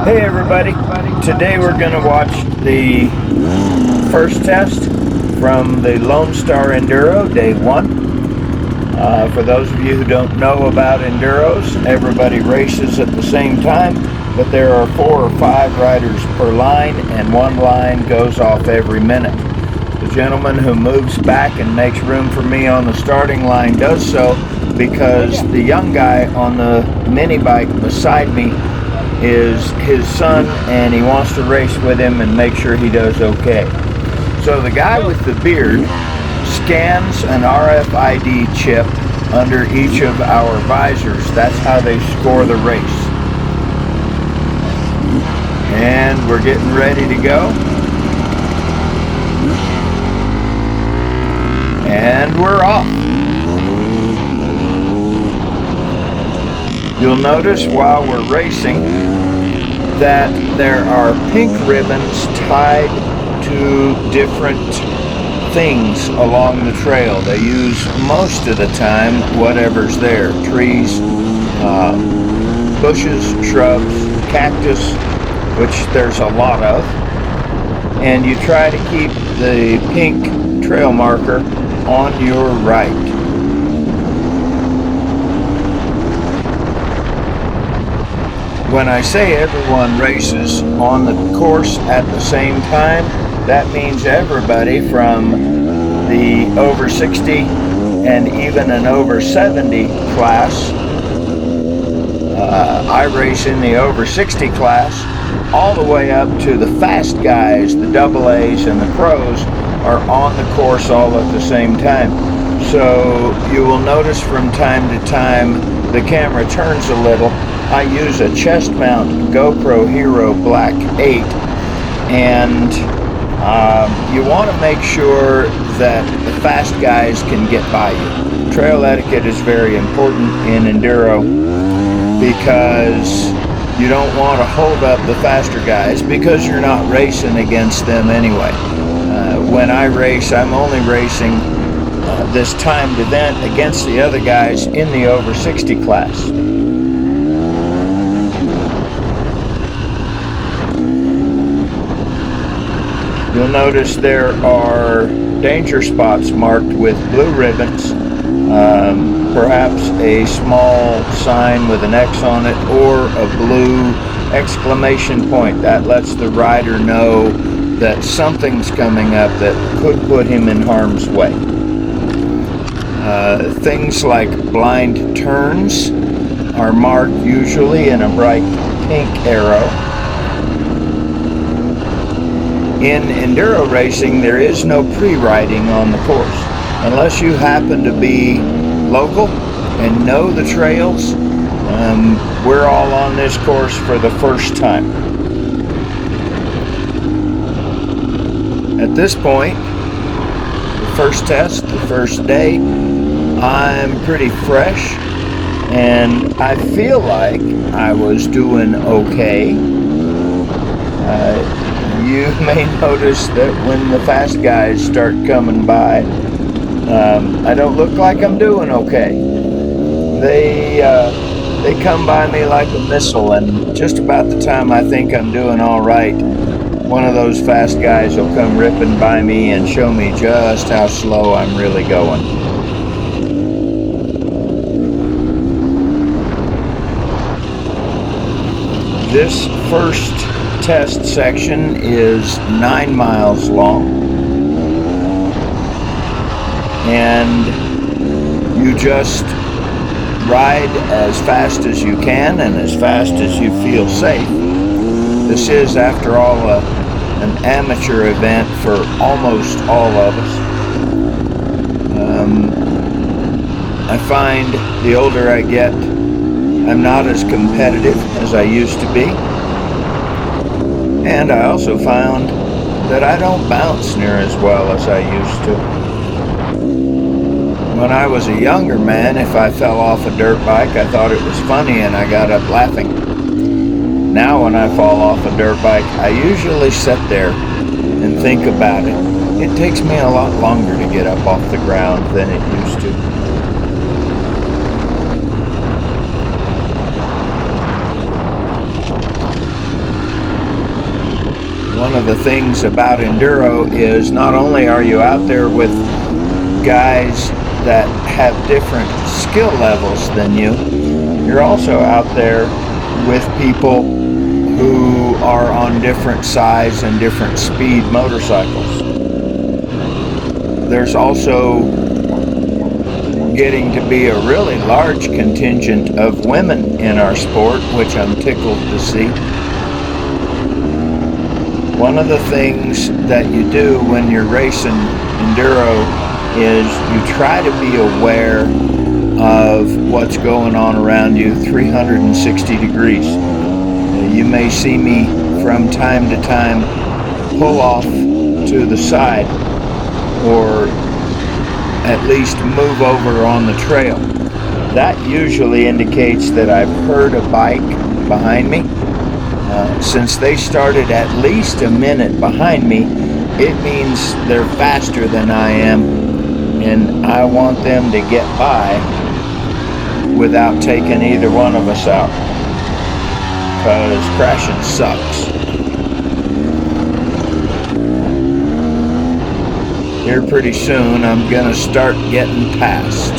Hey everybody, today we're going to watch the first test from the Lone Star Enduro, day 1. For those of you who don't know about Enduros, everybody races at the same time, but there are 4 or 5 riders per line, and one line goes off every minute. The gentleman who moves back and makes room for me on the starting line does so because the young guy on the mini bike beside me is his son, and he wants to race with him and make sure he does okay. So the guy with the beard scans an RFID chip under each of our visors. That's how they score the race. And we're getting ready to go. And we're off. You'll notice while we're racing that there are pink ribbons tied to different things along the trail. They use most of the time whatever's there. Trees, bushes, shrubs, cactus, which there's a lot of. And you try to keep the pink trail marker on your right. When I say everyone races on the course at the same time, that means everybody from the over 60 and even an over 70 class. I race in the over 60 class, all the way up to the fast guys. The double A's and the pros are on the course all at the same time. So you will notice from time to time the camera turns a little. I use a chest mount GoPro Hero Black 8, and you want to make sure that the fast guys can get by you. Trail etiquette is very important in Enduro because you don't want to hold up the faster guys because you're not racing against them anyway. When I race, I'm only racing this timed event against the other guys in the over 60 class. You'll notice there are danger spots marked with blue ribbons, perhaps a small sign with an X on it, or a blue exclamation point. That lets the rider know that something's coming up that could put him in harm's way. Things like blind turns are marked usually in a bright pink arrow. In Enduro racing, there is no pre-riding on the course. Unless you happen to be local and know the trails, we're all on this course for the first time. At this point, the first test, the first day, I'm pretty fresh, and I feel like I was doing okay. You may notice that when the fast guys start coming by, I don't look like I'm doing okay. They come by me like a missile, and just about the time I think I'm doing all right, one of those fast guys will come ripping by me and show me just how slow I'm really going. This first test section is 9 miles long, and you just ride as fast as you can and as fast as you feel safe. This is, after all, an amateur event for almost all of us. I find the older I get, I'm not as competitive as I used to be. And I also found that I don't bounce near as well as I used to. When I was a younger man, if I fell off a dirt bike, I thought it was funny and I got up laughing. Now when I fall off a dirt bike, I usually sit there and think about it. It takes me a lot longer to get up off the ground than it used to. one of the things about Enduro is not only are you out there with guys that have different skill levels than you, you're also out there with people who are on different size and different speed motorcycles. There's also getting to be a really large contingent of women in our sport, which I'm tickled to see. One of the things that you do when you're racing Enduro is you try to be aware of what's going on around you 360 degrees. You may see me from time to time pull off to the side or at least move over on the trail. That usually indicates that I've heard a bike behind me. Since they started at least a minute behind me, it means they're faster than I am, and I want them to get by without taking either one of us out, because crashing sucks. Here pretty soon I'm gonna start getting past.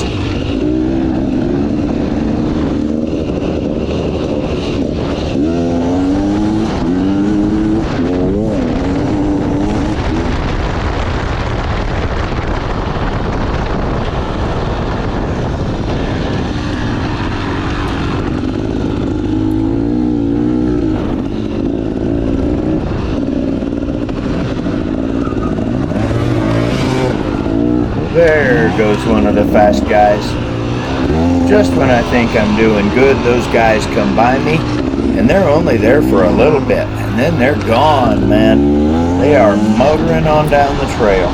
There goes one of the fast guys. Just when I think I'm doing good, those guys come by me, and they're only there for a little bit, and then they're gone, man. They are motoring on down the trail.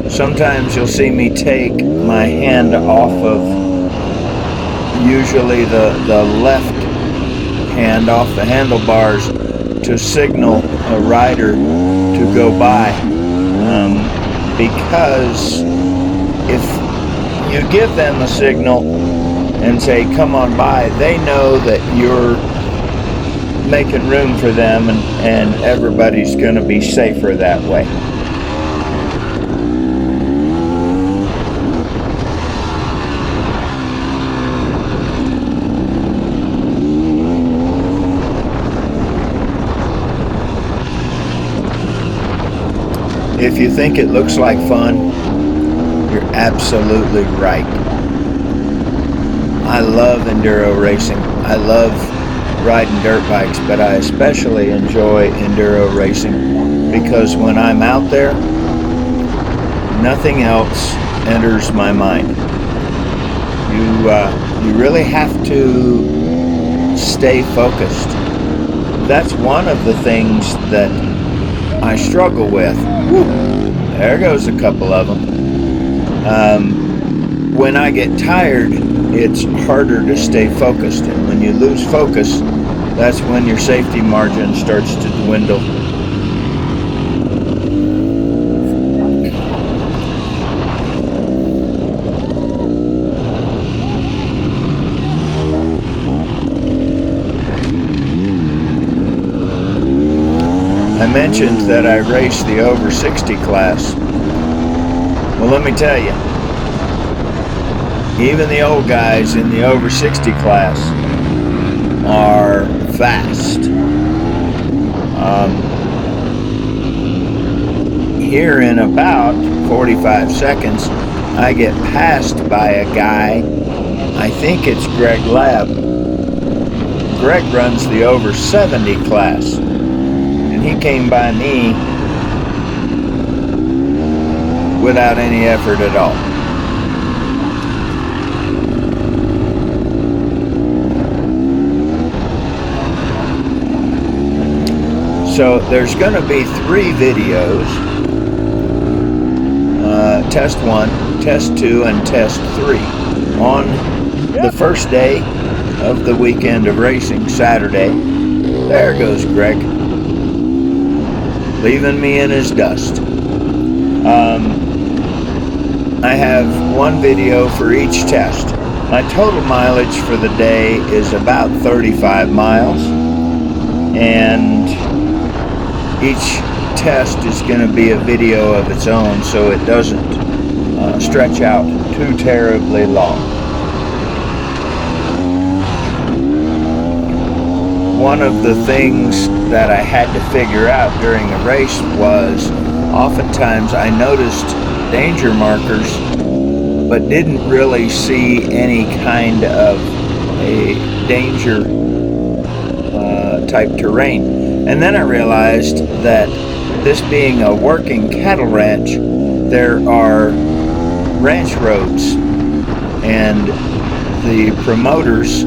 Sometimes you'll see me take my hand off of usually the left hand off the handlebars to signal a rider to go by. Because if you give them a signal and say, come on by, they know that you're making room for them, and everybody's going to be safer that way. If you think it looks like fun, you're absolutely right. I love enduro racing. I love riding dirt bikes, but I especially enjoy enduro racing because when I'm out there, nothing else enters my mind. You really have to stay focused. That's one of the things that I struggle with. Whew, there goes a couple of them. When I get tired, it's harder to stay focused, and when you lose focus, that's when your safety margin starts to dwindle. I mentioned that I raced the over 60 class. Well, let me tell you, even the old guys in the over 60 class are fast. Here in about 45 seconds, I get passed by a guy, I think it's Greg Lab. Greg runs the over 70 class. He came by me without any effort at all. So there's going to be 3 videos, test 1, test 2, and test 3 on the first day of the weekend of racing, Saturday. There goes Greg, leaving me in his dust. I have 1 video for each test. My total mileage for the day is about 35 miles, and each test is going to be a video of its own, so it doesn't stretch out too terribly long. One of the things that I had to figure out during the race was oftentimes I noticed danger markers but didn't really see any kind of a danger type terrain. And then I realized that this being a working cattle ranch, there are ranch roads, and the promoters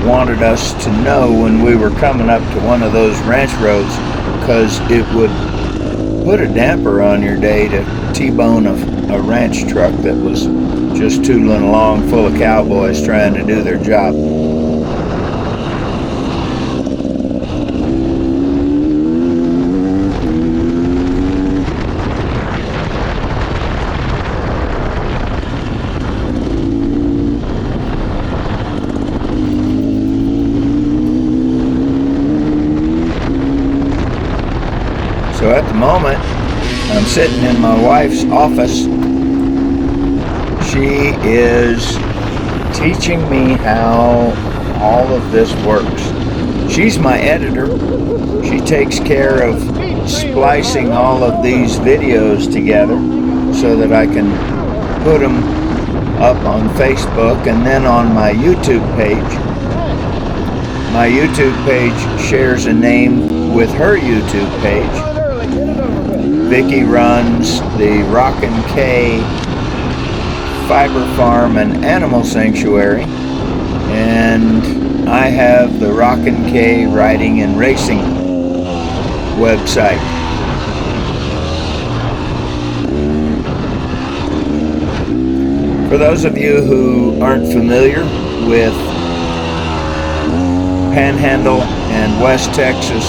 wanted us to know when we were coming up to one of those ranch roads, because it would put a damper on your day to T-bone a ranch truck that was just tootling along full of cowboys trying to do their job. So at the moment, I'm sitting in my wife's office. She is teaching me how all of this works. She's my editor. She takes care of splicing all of these videos together so that I can put them up on Facebook and then on my YouTube page. My YouTube page shares a name with her YouTube page. Vicki runs the Rockin'K Fiber Farm and Animal Sanctuary, and I have the Rockin'K Riding and Racing website. For those of you who aren't familiar with Panhandle and West Texas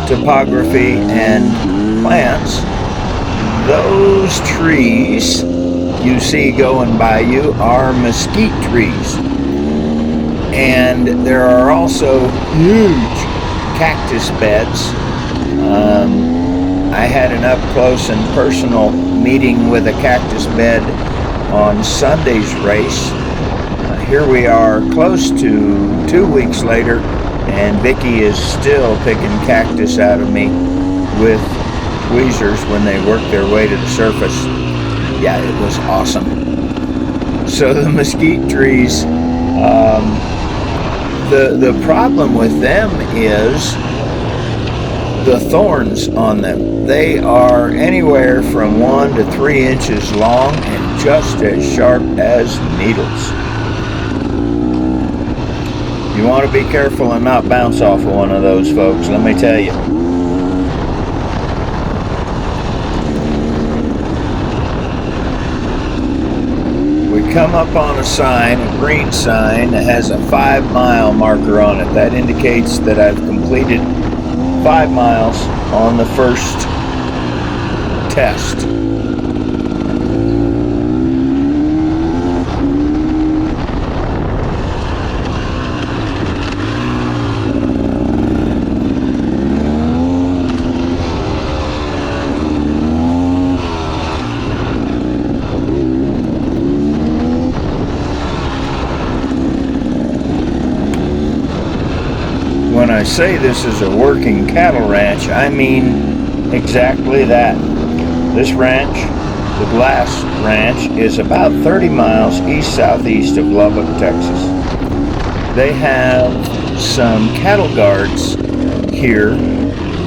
topography and plants, those trees you see going by you are mesquite trees, and there are also huge cactus beds. I had an up close and personal meeting with a cactus bed on Sunday's race. Here we are close to 2 weeks later, and Vicki is still picking cactus out of me with tweezers when they work their way to the surface. Yeah, it was awesome. So the mesquite trees, the problem with them is the thorns on them. They are anywhere from 1 to 3 inches long and just as sharp as needles. You want to be careful and not bounce off of one of those, folks, let me tell you. We come up on a sign, a green sign, that has a 5-mile marker on it. That indicates that I've completed 5 miles on the first test. When I say this is a working cattle ranch, I mean exactly that. This ranch, the Glass Ranch, is about 30 miles east-southeast of Lubbock, Texas. They have some cattle guards here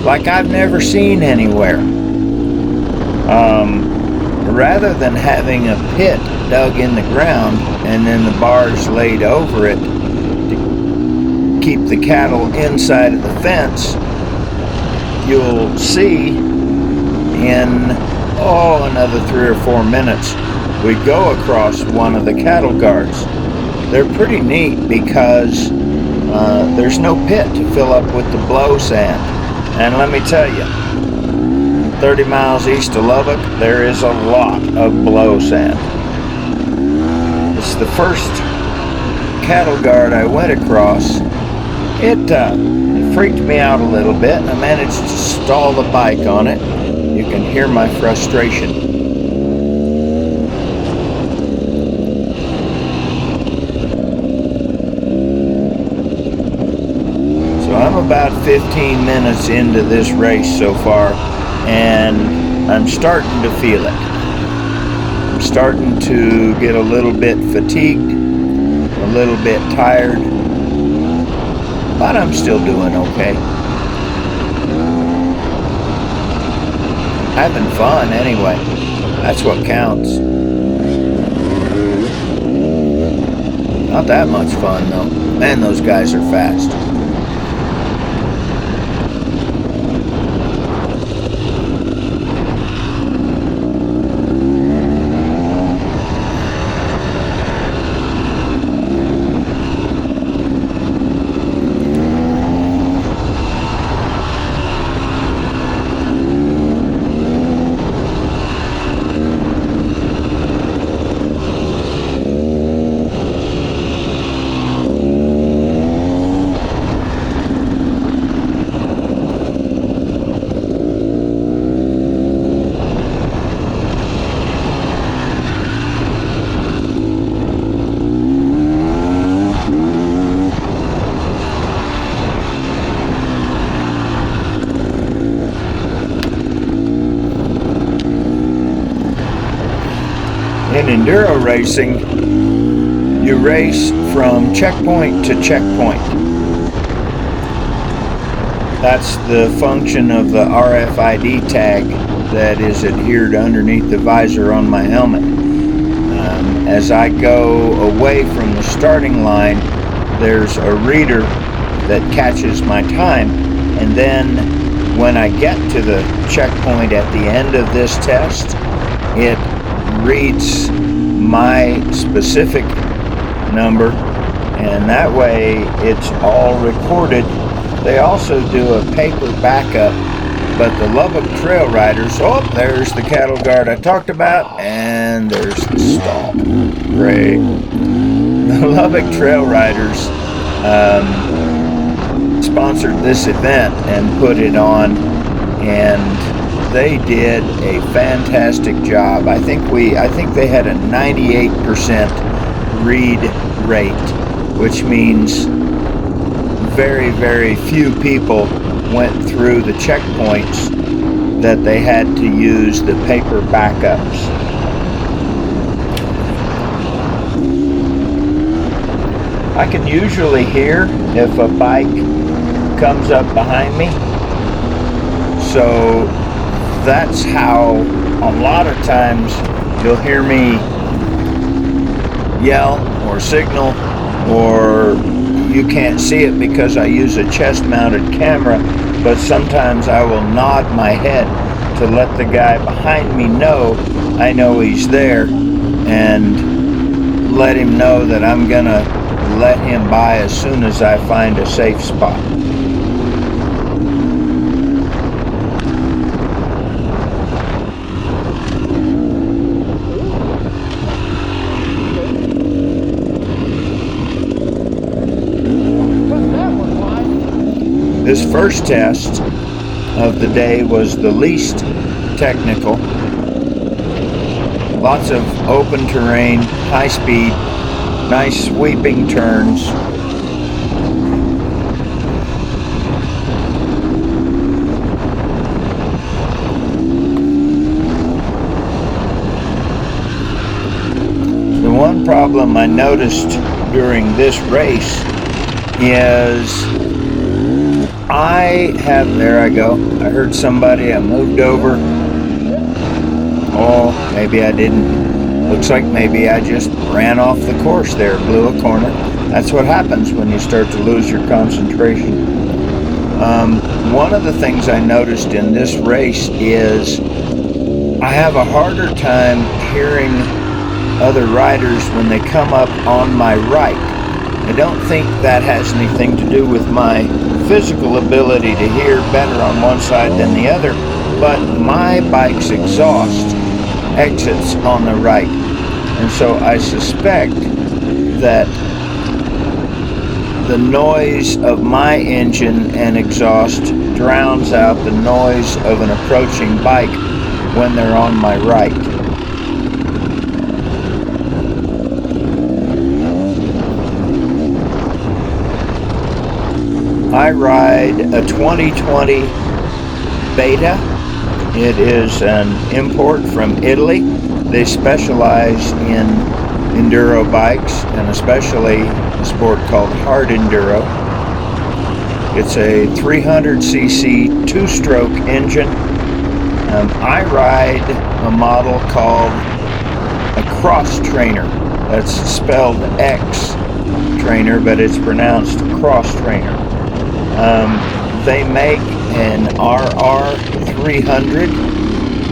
like I've never seen anywhere. Rather than having a pit dug in the ground and then the bars laid over it to keep the cattle inside of the fence, you'll see in another 3 or 4 minutes we go across one of the cattle guards. They're pretty neat because there's no pit to fill up with the blow sand. And let me tell you, 30 miles east of Lubbock, there is a lot of blow sand. It's the first cattle guard I went across, It freaked me out a little bit. I managed to stall the bike on it. You can hear my frustration. So I'm about 15 minutes into this race so far, and I'm starting to feel it. I'm starting to get a little bit fatigued, a little bit tired, but I'm still doing okay. Having fun anyway. That's what counts. Not that much fun though. Man, those guys are fast. In enduro racing, you race from checkpoint to checkpoint. That's the function of the RFID tag that is adhered underneath the visor on my helmet. As I go away from the starting line, there's a reader that catches my time, and then when I get to the checkpoint at the end of this test, it reads my specific number, and that way it's all recorded. They also do a paper backup, but the Lubbock Trail Riders, oh, there's the cattle guard I talked about, and there's the stall. Great. The Lubbock Trail Riders sponsored this event and put it on, and they did a fantastic job. I think they had a 98% read rate, which means very, very few people went through the checkpoints that they had to use the paper backups. I can usually hear if a bike comes up behind me, so that's how a lot of times you'll hear me yell or signal, or you can't see it because I use a chest-mounted camera, but sometimes I will nod my head to let the guy behind me know I know he's there, and let him know that I'm gonna let him by as soon as I find a safe spot. This first test of the day was the least technical. Lots of open terrain, high speed, nice sweeping turns. The one problem I noticed during this race is there I go. I heard somebody, I moved over. Oh, maybe I didn't. Looks like maybe I just ran off the course there, blew a corner. That's what happens when you start to lose your concentration. One of the things I noticed in this race is I have a harder time hearing other riders when they come up on my right. I don't think that has anything to do with my physical ability to hear better on one side than the other, but my bike's exhaust exits on the right, and so I suspect that the noise of my engine and exhaust drowns out the noise of an approaching bike when they're on my right. I ride a 2020 Beta. It is an import from Italy. They specialize in enduro bikes, and especially a sport called hard enduro. It's a 300cc two-stroke engine. I ride a model called a cross trainer. That's spelled X trainer, but it's pronounced cross trainer. They make an RR300,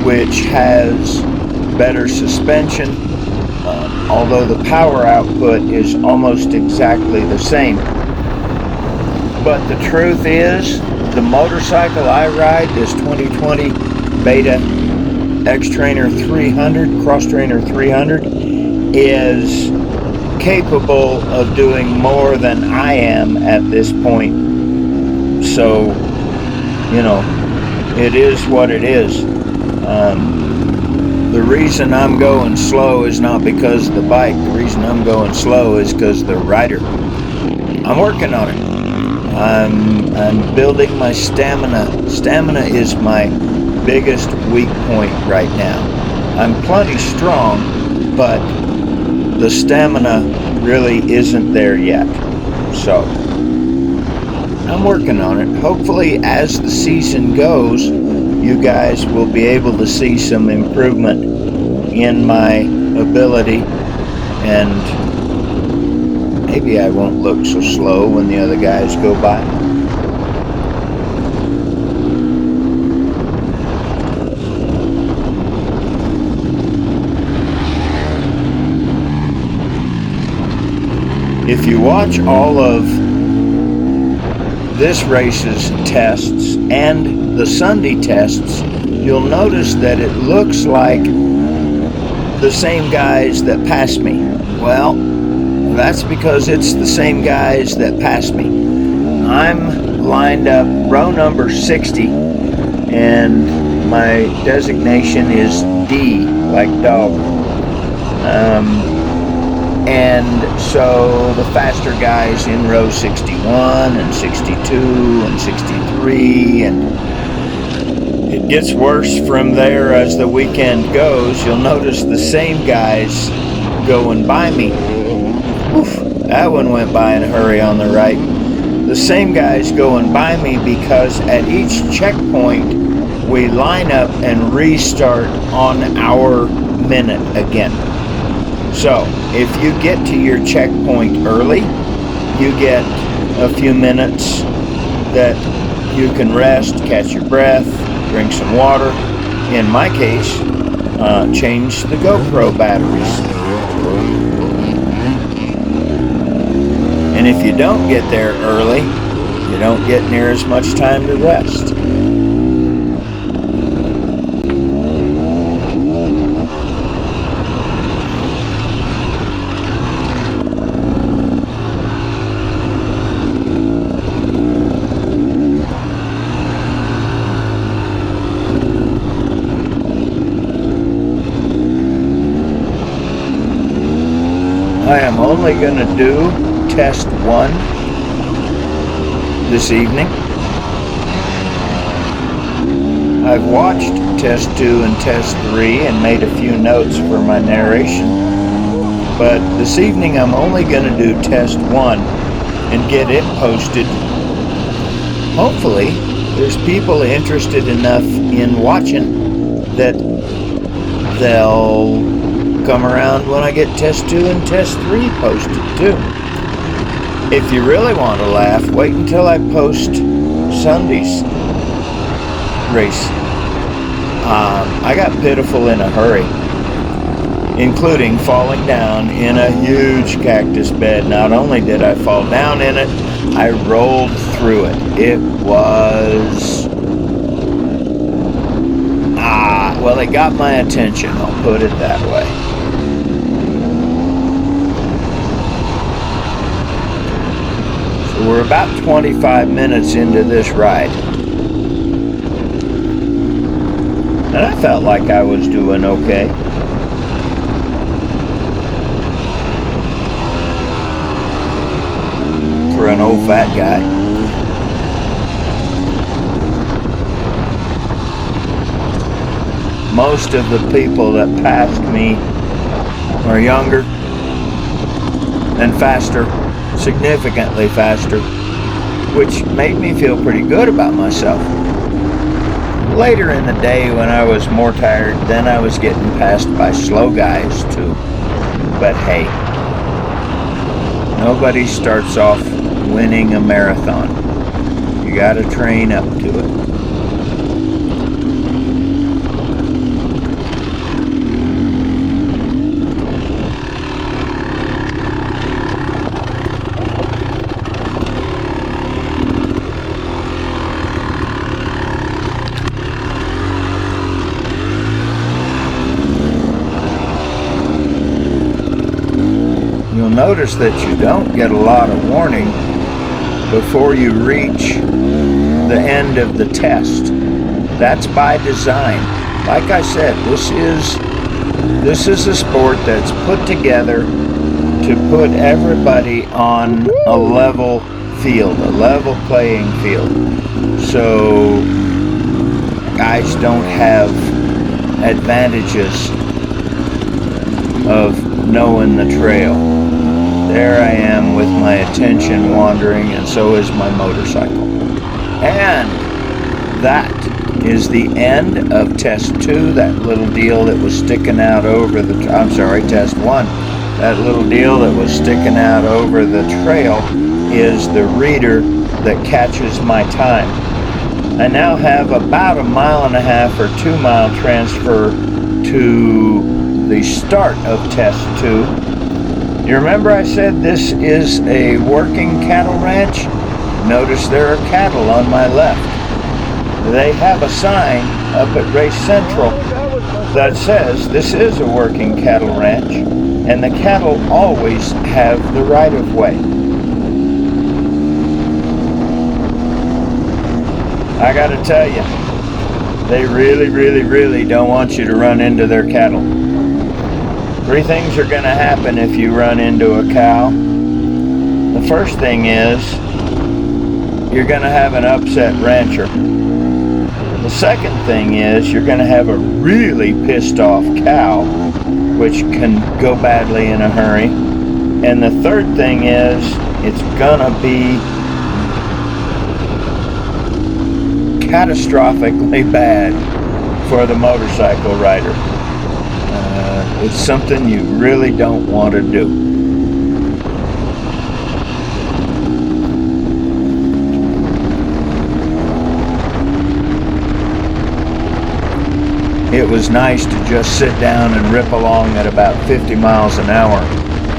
which has better suspension, although the power output is almost exactly the same. But the truth is, the motorcycle I ride, this 2020 Beta X-Trainer 300, Cross Trainer 300, is capable of doing more than I am at this point. So, you know, it is what it is. The reason I'm going slow is not because of the bike. The reason I'm going slow is because of the rider. I'm working on it. I'm building my stamina. Stamina is my biggest weak point right now. I'm plenty strong, but the stamina really isn't there yet. So I'm working on it. Hopefully, as the season goes, you guys will be able to see some improvement in my ability, and maybe I won't look so slow when the other guys go by. If you watch all of this race's tests and the Sunday tests, you'll notice that it looks like the same guys that passed me. Well, that's because it's the same guys that passed me. I'm lined up row number 60, and my designation is D, like dog. And so the faster guys in row 61 and 62 and 63, and it gets worse from there as the weekend goes. You'll notice the same guys going by me. Oof, that one went by in a hurry on the right. The same guys going by me because at each checkpoint we line up and restart on our minute again. So, if you get to your checkpoint early, you get a few minutes that you can rest, catch your breath, drink some water. In my case, change the GoPro batteries. And if you don't get there early, you don't get near as much time to rest. I am only going to do test 1 this evening. I've watched test 2 and test 3 and made a few notes for my narration. But this evening I'm only going to do test 1 and get it posted. Hopefully there's people interested enough in watching that they'll come around when I get test 2 and test 3 posted too. If you really want to laugh, wait until I post Sunday's race. I got pitiful in a hurry, including falling down in a huge cactus bed. Not only did I fall down in it, I rolled through it. It was well, it got my attention, I'll put it that way. we're about 25 minutes into this ride. And I felt like I was doing okay. For an old fat guy. Most of the people that passed me are younger and faster, significantly faster, which made me feel pretty good about myself. Later in the day when I was more tired, then I was getting passed by slow guys too. But hey, nobody starts off winning a marathon. You gotta train up to it. You'll notice that you don't get a lot of warning before you reach the end of the test. That's by design. Like I said, this is a sport that's put together to put everybody on a level field, a level playing field. So guys don't have advantages of knowing the trail. There I am with my attention wandering, and so is my motorcycle. And that is the end of test 2, that little deal that was sticking out over the, test 1. That little deal that was sticking out over the trail is the reader that catches my time. I now have about a 1.5 or 2 mile transfer to the start of test 2. You remember I said this is a working cattle ranch? Notice there are cattle on my left. They have a sign up at Race Central that says this is a working cattle ranch, and the cattle always have the right of way. I gotta tell you, they really don't want you to run into their cattle. 3 things are going to happen if you run into a cow. The first thing is you're going to have an upset rancher. The second thing is you're going to have a really pissed off cow, which can go badly in a hurry. And the third thing is it's going to be catastrophically bad for the motorcycle rider. It's something you really don't want to do. It was nice to just sit down and rip along at about 50 miles an hour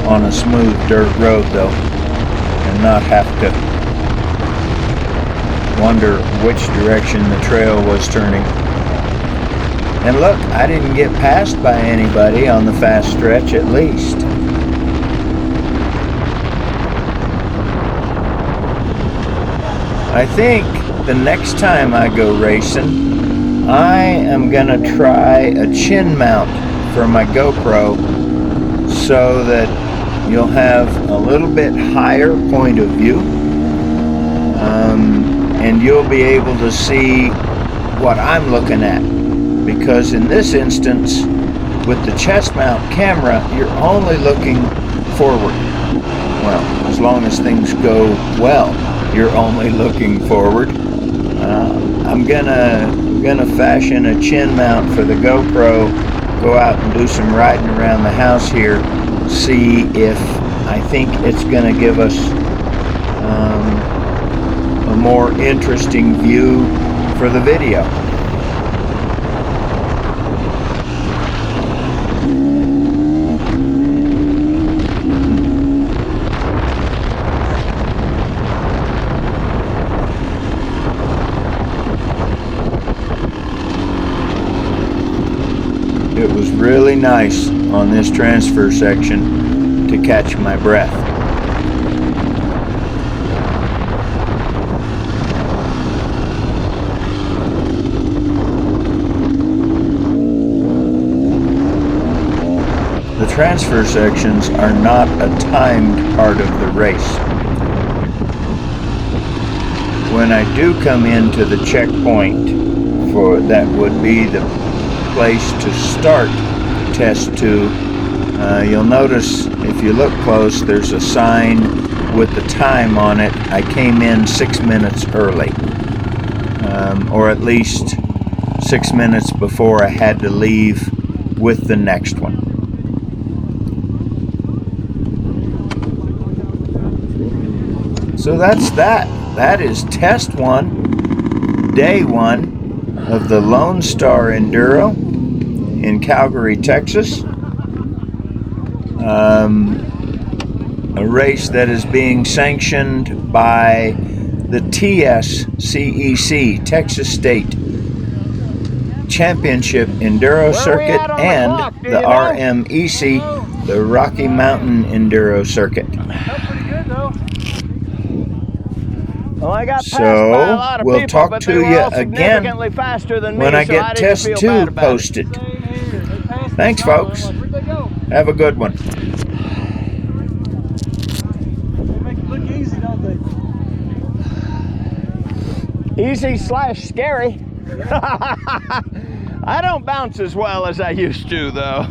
on a smooth dirt road though, and not have to wonder which direction the trail was turning. And look, I didn't get passed by anybody on the fast stretch, at least. I think the next time I go racing, I am gonna try a chin mount for my GoPro so that you'll have a little bit higher point of view, and you'll be able to see what I'm looking at. Because in this instance, with the chest mount camera, you're only looking forward. Well, as long as things go well, you're only looking forward. I'm gonna fashion a chin mount for the GoPro, go out and do some riding around the house here, see if I think it's gonna give us a more interesting view for the video. It was really nice on this transfer section to catch my breath. transfer sections are not a timed part of the race. When I do come into the checkpoint, for that would be the place to start test 2, you'll notice if you look close, there's a sign with the time on it. I came in 6 minutes early, or at least 6 minutes before I had to leave with the next one. So that's that. That is test 1, day 1 of the Lone Star Enduro in Kalgary, Texas. A race that is being sanctioned by the TSCEC, Texas State Championship Enduro Circuit, and the RMEC, the Rocky Mountain Enduro Circuit. Pretty good though. Well, I got passed by a lot of we'll people, talk but to they were you all again significantly faster than me, when I so get didn't test feel 2 bad about posted. Thanks, folks. Where'd they go? Have a good one. They make it look easy, don't they? Easy / scary. I don't bounce as well as I used to, though.